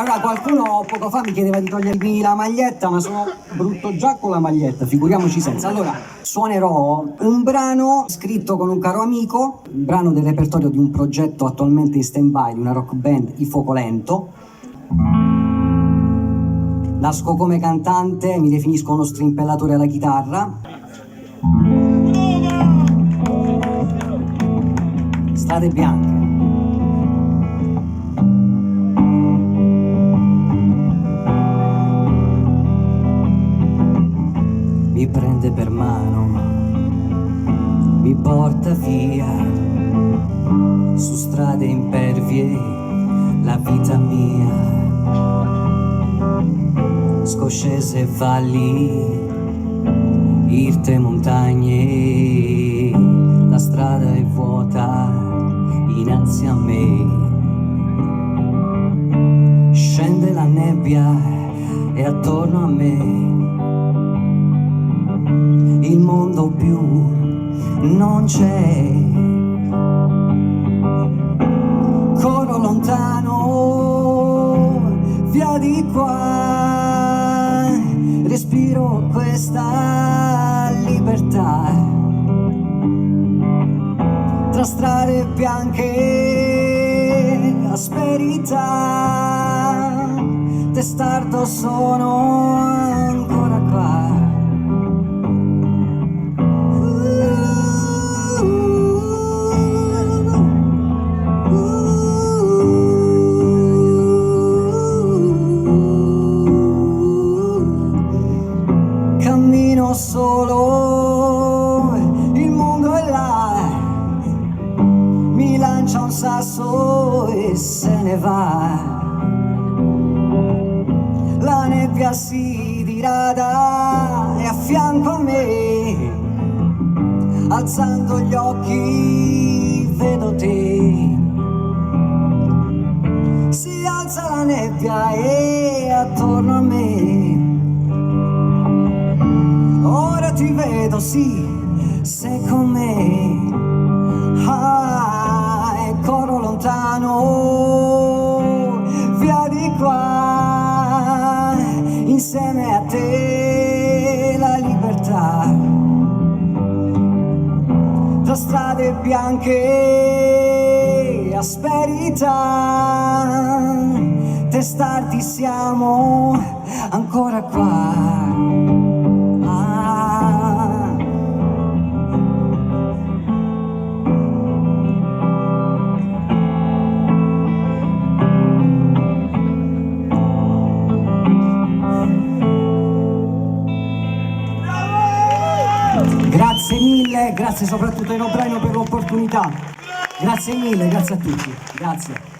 Allora, qualcuno poco fa mi chiedeva di togliermi la maglietta, ma sono brutto già con la maglietta, figuriamoci senza. Allora, suonerò un brano scritto con un caro amico, un brano del repertorio di un progetto attualmente in stand-by, di una rock band, I Fuoco Lento. Nasco come cantante, mi definisco uno strimpellatore alla chitarra. Strade bianche. Mi prende per mano, mi porta via su strade impervie, la vita mia. Scoscese valli, irte montagne, la strada è vuota innanzi a me. Scende la nebbia e attorno a me il mondo più non c'è. Corro lontano, via di qua, respiro questa libertà. Tra strade bianche, asperità, testardo sono ancora qua. Cammino solo, il mondo è là, mi lancia un sasso e se ne va. La nebbia si dirada e a fianco a me, alzando gli occhi vedo te. Si alza la nebbia e attorno a me ora ti vedo, sì, sei con me. Ah, e corro lontano, via di qua, insieme a te la libertà. Tra strade bianche, asperità, testardi siamo ancora qua. Grazie mille, grazie soprattutto ai Nobraino per l'opportunità. Grazie mille, grazie a tutti. Grazie.